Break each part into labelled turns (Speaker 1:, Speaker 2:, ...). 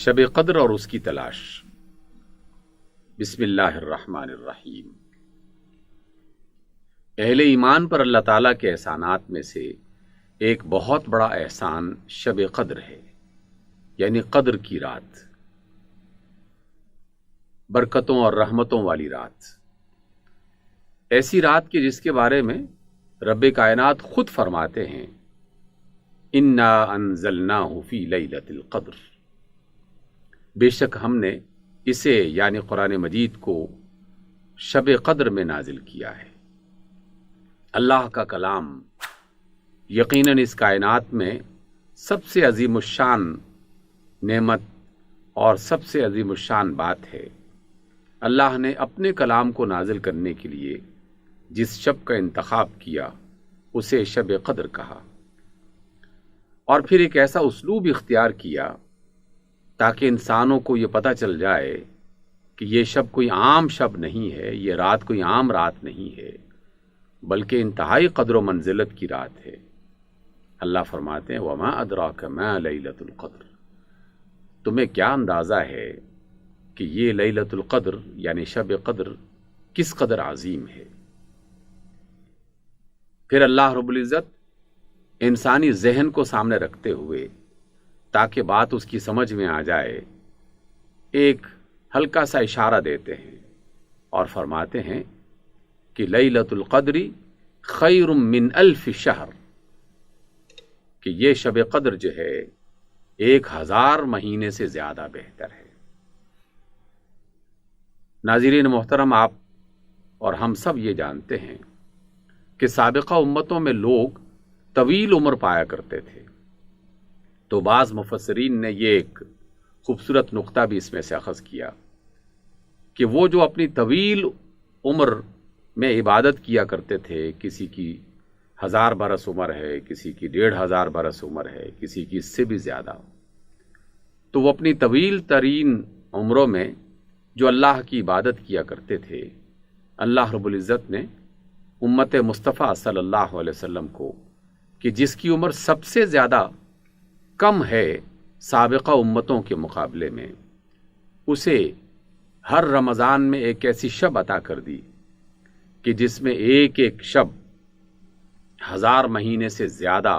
Speaker 1: شب قدر اور اس کی تلاش۔ بسم اللہ الرحمن الرحیم۔ اہل ایمان پر اللہ تعالیٰ کے احسانات میں سے ایک بہت بڑا احسان شب قدر ہے، یعنی قدر کی رات، برکتوں اور رحمتوں والی رات، ایسی رات کی جس کے بارے میں رب کائنات خود فرماتے ہیں انا انزلناہ فی لیلۃ القدر، بے شک ہم نے اسے یعنی قرآن مجید کو شب قدر میں نازل کیا ہے۔ اللہ کا کلام یقیناً اس کائنات میں سب سے عظیم الشان نعمت اور سب سے عظیم الشان بات ہے۔ اللہ نے اپنے کلام کو نازل کرنے کے لیے جس شب کا انتخاب کیا اسے شب قدر کہا، اور پھر ایک ایسا اسلوب اختیار کیا تاکہ انسانوں کو یہ پتہ چل جائے کہ یہ شب کوئی عام شب نہیں ہے، یہ رات کوئی عام رات نہیں ہے، بلکہ انتہائی قدر و منزلت کی رات ہے۔ اللہ فرماتے ہیں وما ادراک ما لیلۃ القدر، تمہیں کیا اندازہ ہے کہ یہ لیلۃ القدر یعنی شب قدر کس قدر عظیم ہے۔ پھر اللہ رب العزت انسانی ذہن کو سامنے رکھتے ہوئے تاکہ بات اس کی سمجھ میں آ جائے ایک ہلکا سا اشارہ دیتے ہیں اور فرماتے ہیں کہ لیلۃ القدر خیر من الف شہر، کہ یہ شب قدر جو ہے 1000 مہینے سے زیادہ بہتر ہے۔ ناظرین محترم، آپ اور ہم سب یہ جانتے ہیں کہ سابقہ امتوں میں لوگ طویل عمر پایا کرتے تھے، تو بعض مفسرین نے یہ ایک خوبصورت نقطہ بھی اس میں سے اخذ کیا کہ وہ جو اپنی طویل عمر میں عبادت کیا کرتے تھے، کسی کی 1000 برس عمر ہے، کسی کی 1500 برس عمر ہے، کسی کی اس سے بھی زیادہ، تو وہ اپنی طویل ترین عمروں میں جو اللہ کی عبادت کیا کرتے تھے، اللہ رب العزت نے امت مصطفیٰ صلی اللہ علیہ وسلم کو کہ جس کی عمر سب سے زیادہ کم ہے سابقہ امتوں کے مقابلے میں، اسے ہر رمضان میں ایک ایسی شب عطا کر دی کہ جس میں ایک ایک شب 1000 مہینے سے زیادہ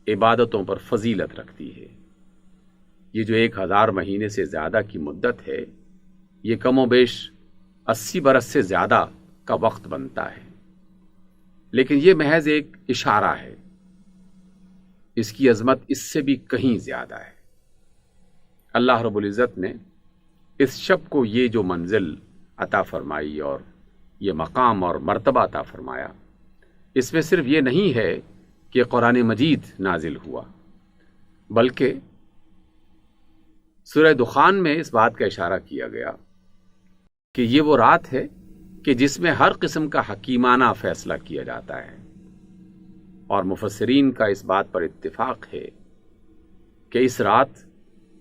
Speaker 1: عبادتوں پر فضیلت رکھتی ہے۔ یہ جو 1000 مہینے سے زیادہ کی مدت ہے، یہ کم و بیش 80 برس سے زیادہ کا وقت بنتا ہے، لیکن یہ محض ایک اشارہ ہے، اس کی عظمت اس سے بھی کہیں زیادہ ہے۔ اللہ رب العزت نے اس شب کو یہ جو منزل عطا فرمائی اور یہ مقام اور مرتبہ عطا فرمایا، اس میں صرف یہ نہیں ہے کہ قرآن مجید نازل ہوا، بلکہ سورہ دخان میں اس بات کا اشارہ کیا گیا کہ یہ وہ رات ہے کہ جس میں ہر قسم کا حکیمانہ فیصلہ کیا جاتا ہے، اور مفسرین کا اس بات پر اتفاق ہے کہ اس رات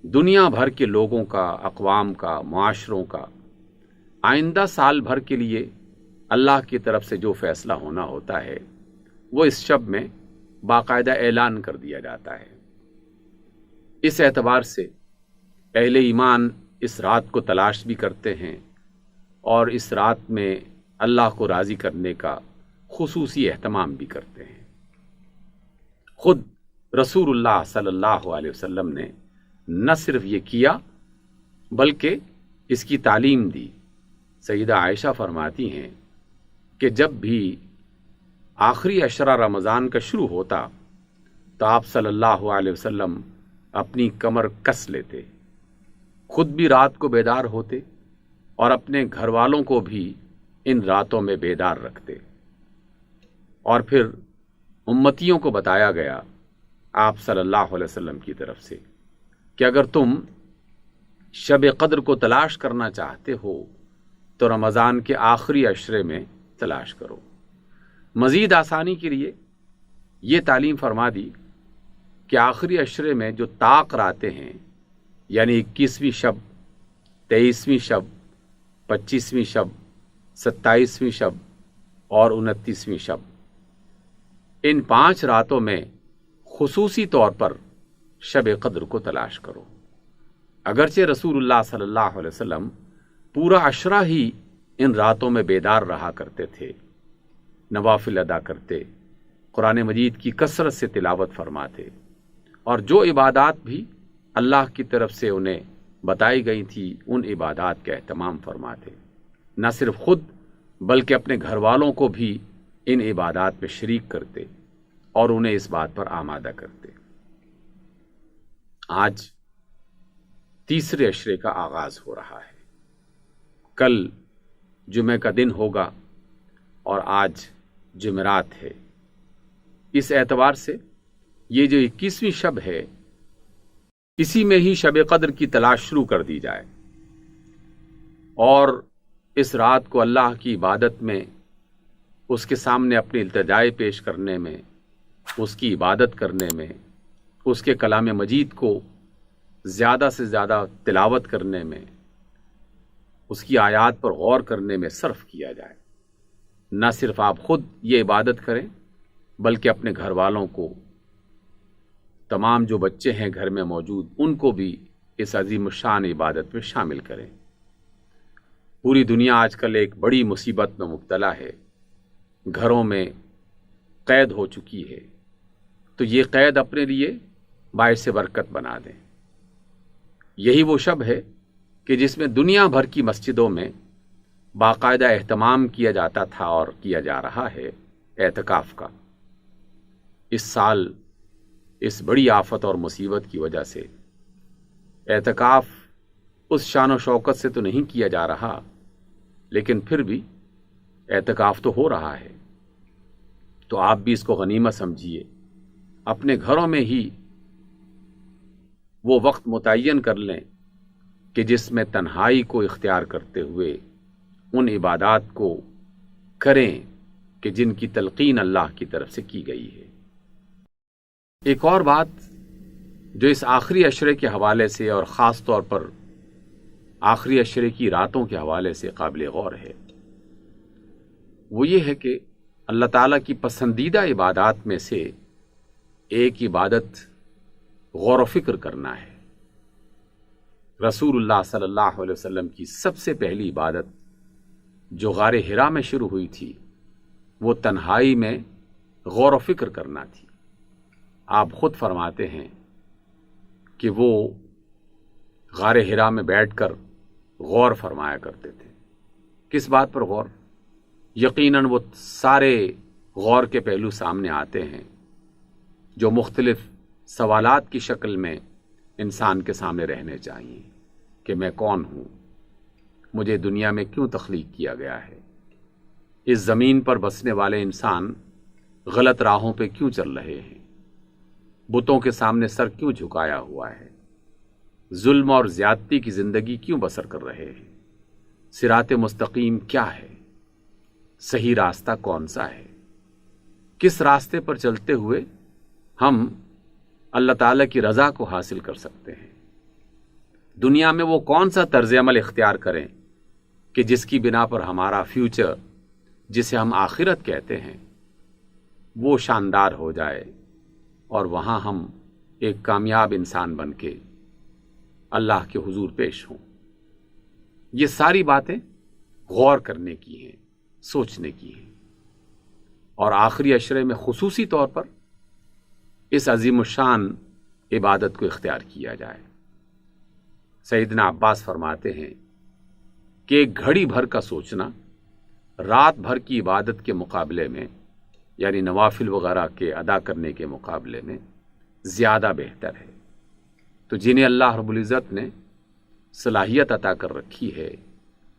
Speaker 1: دنیا بھر کے لوگوں کا، اقوام کا، معاشروں کا آئندہ سال بھر کے لیے اللہ کی طرف سے جو فیصلہ ہونا ہوتا ہے وہ اس شب میں باقاعدہ اعلان کر دیا جاتا ہے۔ اس اعتبار سے اہل ایمان اس رات کو تلاش بھی کرتے ہیں اور اس رات میں اللہ کو راضی کرنے کا خصوصی اہتمام بھی کرتے ہیں۔ خود رسول اللہ صلی اللہ علیہ وسلم نے نہ صرف یہ کیا بلکہ اس کی تعلیم دی۔ سیدہ عائشہ فرماتی ہیں کہ جب بھی آخری عشرہ رمضان کا شروع ہوتا تو آپ صلی اللہ علیہ وسلم اپنی کمر کس لیتے، خود بھی رات کو بیدار ہوتے اور اپنے گھر والوں کو بھی ان راتوں میں بیدار رکھتے، اور پھر امتیوں کو بتایا گیا آپ صلی اللہ علیہ وسلم کی طرف سے کہ اگر تم شب قدر کو تلاش کرنا چاہتے ہو تو رمضان کے آخری عشرے میں تلاش کرو۔ مزید آسانی کے لیے یہ تعلیم فرما دی کہ آخری عشرے میں جو طاق راتیں ہیں، یعنی 21ویں شب، 23ویں شب، 25ویں شب، 27ویں شب اور 29ویں شب، ان 5 راتوں میں خصوصی طور پر شب قدر کو تلاش کرو۔ اگرچہ رسول اللہ صلی اللہ علیہ وسلم پورا عشرہ ہی ان راتوں میں بیدار رہا کرتے تھے، نوافل ادا کرتے، قرآن مجید کی کثرت سے تلاوت فرماتے، اور جو عبادات بھی اللہ کی طرف سے انہیں بتائی گئی تھی ان عبادات کا اہتمام فرماتے، نہ صرف خود بلکہ اپنے گھر والوں کو بھی ان عبادات میں شریک کرتے اور انہیں اس بات پر آمادہ کرتے۔ آج تیسرے عشرے کا آغاز ہو رہا ہے، کل جمعہ کا دن ہوگا اور آج جمعرات ہے۔ اس اعتبار سے یہ جو 21ویں شب ہے، اسی میں ہی شب قدر کی تلاش شروع کر دی جائے اور اس رات کو اللہ کی عبادت میں، اس کے سامنے اپنی التجائے پیش کرنے میں، اس کی عبادت کرنے میں، اس کے کلام مجید کو زیادہ سے زیادہ تلاوت کرنے میں، اس کی آیات پر غور کرنے میں صرف کیا جائے۔ نہ صرف آپ خود یہ عبادت کریں بلکہ اپنے گھر والوں کو، تمام جو بچے ہیں گھر میں موجود، ان کو بھی اس عظیم الشان عبادت میں شامل کریں۔ پوری دنیا آج کل ایک بڑی مصیبت میں مبتلا ہے، گھروں میں قید ہو چکی ہے، تو یہ قید اپنے لیے باعث برکت بنا دیں۔ یہی وہ شب ہے کہ جس میں دنیا بھر کی مسجدوں میں باقاعدہ اہتمام کیا جاتا تھا اور کیا جا رہا ہے اعتکاف کا۔ اس سال اس بڑی آفت اور مصیبت کی وجہ سے اعتکاف اس شان و شوکت سے تو نہیں کیا جا رہا، لیکن پھر بھی اعتکاف تو ہو رہا ہے، تو آپ بھی اس کو غنیمت سمجھیے، اپنے گھروں میں ہی وہ وقت متعین کر لیں کہ جس میں تنہائی کو اختیار کرتے ہوئے ان عبادات کو کریں کہ جن کی تلقین اللہ کی طرف سے کی گئی ہے۔ ایک اور بات جو اس آخری عشرے کے حوالے سے اور خاص طور پر آخری عشرے کی راتوں کے حوالے سے قابل غور ہے، وہ یہ ہے کہ اللہ تعالیٰ کی پسندیدہ عبادات میں سے ایک عبادت غور و فکر کرنا ہے۔ رسول اللہ صلی اللہ علیہ وسلم کی سب سے پہلی عبادت جو غار حرا میں شروع ہوئی تھی، وہ تنہائی میں غور و فکر کرنا تھی۔ آپ خود فرماتے ہیں کہ وہ غار حرا میں بیٹھ کر غور فرمایا کرتے تھے۔ کس بات پر غور؟ یقیناً وہ سارے غور کے پہلو سامنے آتے ہیں جو مختلف سوالات کی شکل میں انسان کے سامنے رہنے چاہیے کہ میں کون ہوں، مجھے دنیا میں کیوں تخلیق کیا گیا ہے، اس زمین پر بسنے والے انسان غلط راہوں پہ کیوں چل رہے ہیں، بتوں کے سامنے سر کیوں جھکایا ہوا ہے، ظلم اور زیادتی کی زندگی کیوں بسر کر رہے ہیں، صراط مستقیم کیا ہے، صحیح راستہ کون سا ہے، کس راستے پر چلتے ہوئے ہم اللہ تعالیٰ کی رضا کو حاصل کر سکتے ہیں، دنیا میں وہ کون سا طرز عمل اختیار کریں کہ جس کی بنا پر ہمارا فیوچر، جسے ہم آخرت کہتے ہیں، وہ شاندار ہو جائے اور وہاں ہم ایک کامیاب انسان بن کے اللہ کے حضور پیش ہوں۔ یہ ساری باتیں غور کرنے کی ہیں، سوچنے کی ہیں، اور آخری عشرے میں خصوصی طور پر اس عظیم الشان عبادت کو اختیار کیا جائے۔ سیدنا عباس فرماتے ہیں کہ ایک گھڑی بھر کا سوچنا رات بھر کی عبادت کے مقابلے میں، یعنی نوافل وغیرہ کے ادا کرنے کے مقابلے میں زیادہ بہتر ہے۔ تو جنہیں اللہ رب العزت نے صلاحیت عطا کر رکھی ہے،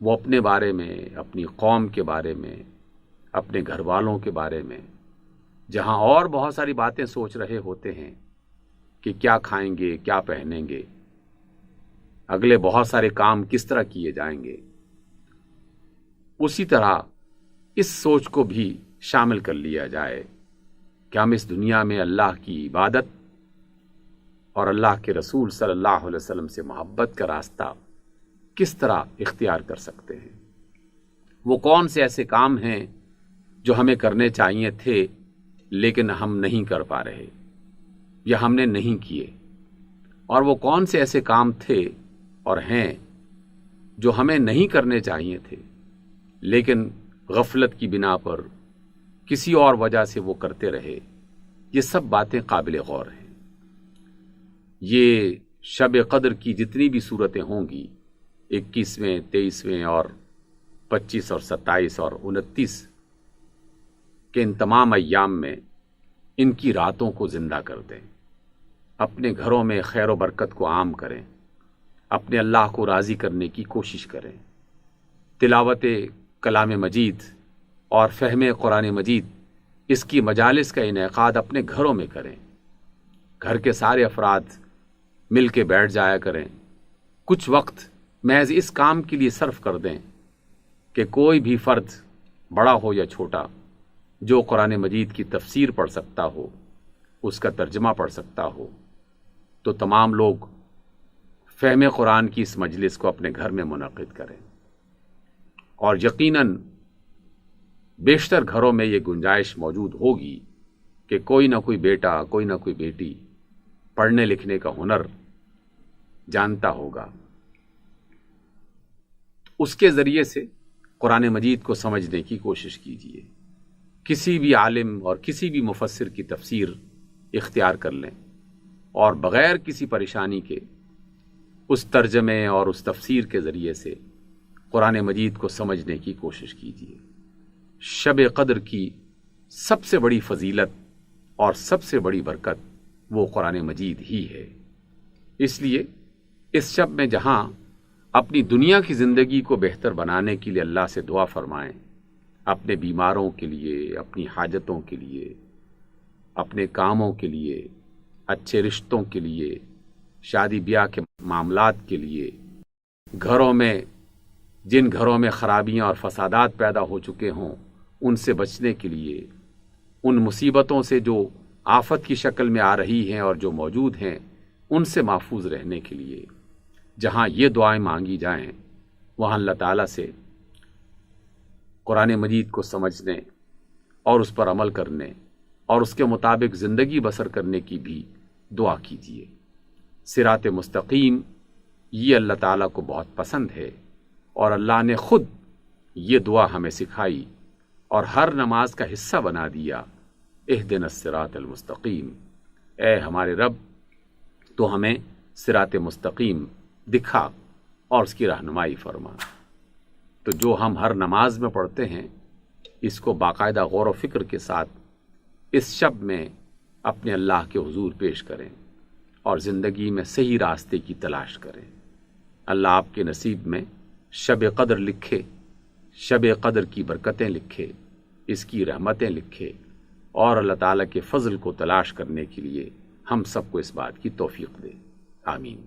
Speaker 1: وہ اپنے بارے میں، اپنی قوم کے بارے میں، اپنے گھر والوں کے بارے میں، جہاں اور بہت ساری باتیں سوچ رہے ہوتے ہیں کہ کیا کھائیں گے، کیا پہنیں گے، اگلے بہت سارے کام کس طرح کیے جائیں گے، اسی طرح اس سوچ کو بھی شامل کر لیا جائے کہ ہم اس دنیا میں اللہ کی عبادت اور اللہ کے رسول صلی اللہ علیہ وسلم سے محبت کا راستہ کس طرح اختیار کر سکتے ہیں، وہ کون سے ایسے کام ہیں جو ہمیں کرنے چاہیے تھے لیکن ہم نہیں کر پا رہے یا ہم نے نہیں کیے، اور وہ کون سے ایسے کام تھے اور ہیں جو ہمیں نہیں کرنے چاہیے تھے، لیکن غفلت کی بنا پر کسی اور وجہ سے وہ کرتے رہے، یہ سب باتیں قابل غور ہیں۔ یہ شب قدر کی جتنی بھی صورتیں ہوں گی، 21ویں، 23ویں اور 25 اور 27 اور 29 کے ان تمام ایام میں ان کی راتوں کو زندہ کر دیں، اپنے گھروں میں خیر و برکت کو عام کریں، اپنے اللہ کو راضی کرنے کی کوشش کریں، تلاوت کلام مجید اور فہم قرآن مجید اس کی مجالس کا انعقاد اپنے گھروں میں کریں، گھر کے سارے افراد مل کے بیٹھ جایا کریں، کچھ وقت محض اس کام کے لیے صرف کر دیں کہ کوئی بھی فرد بڑا ہو یا چھوٹا جو قرآن مجید کی تفسیر پڑھ سکتا ہو، اس کا ترجمہ پڑھ سکتا ہو، تو تمام لوگ فہم قرآن کی اس مجلس کو اپنے گھر میں منعقد کریں۔ اور یقیناً بیشتر گھروں میں یہ گنجائش موجود ہوگی کہ کوئی نہ کوئی بیٹا، کوئی نہ کوئی بیٹی پڑھنے لکھنے کا ہنر جانتا ہوگا، اس کے ذریعے سے قرآن مجید کو سمجھنے کی کوشش کیجیے، کسی بھی عالم اور کسی بھی مفسر کی تفسیر اختیار کر لیں اور بغیر کسی پریشانی کے اس ترجمے اور اس تفسیر کے ذریعے سے قرآن مجید کو سمجھنے کی کوشش کیجیے۔ شب قدر کی سب سے بڑی فضیلت اور سب سے بڑی برکت وہ قرآن مجید ہی ہے، اس لیے اس شب میں جہاں اپنی دنیا کی زندگی کو بہتر بنانے کے لیے اللہ سے دعا فرمائیں، اپنے بیماروں کے لیے، اپنی حاجتوں کے لیے، اپنے کاموں کے لیے، اچھے رشتوں کے لیے، شادی بیاہ کے معاملات کے لیے، گھروں میں جن گھروں میں خرابیاں اور فسادات پیدا ہو چکے ہوں ان سے بچنے کے لیے، ان مصیبتوں سے جو آفت کی شکل میں آ رہی ہیں اور جو موجود ہیں ان سے محفوظ رہنے کے لیے، جہاں یہ دعائیں مانگی جائیں وہاں اللہ تعالیٰ سے قرآن مجید کو سمجھنے اور اس پر عمل کرنے اور اس کے مطابق زندگی بسر کرنے کی بھی دعا کیجیے۔ صراط مستقیم یہ اللہ تعالیٰ کو بہت پسند ہے اور اللہ نے خود یہ دعا ہمیں سکھائی اور ہر نماز کا حصہ بنا دیا، اہدنا الصراط المستقیم، اے ہمارے رب تو ہمیں صراط مستقیم دکھا اور اس کی رہنمائی فرما۔ تو جو ہم ہر نماز میں پڑھتے ہیں اس کو باقاعدہ غور و فکر کے ساتھ اس شب میں اپنے اللہ کے حضور پیش کریں اور زندگی میں صحیح راستے کی تلاش کریں۔ اللہ آپ کے نصیب میں شب قدر لکھے، شب قدر کی برکتیں لکھے، اس کی رحمتیں لکھے، اور اللہ تعالیٰ کے فضل کو تلاش کرنے کے لیے ہم سب کو اس بات کی توفیق دے۔ آمین۔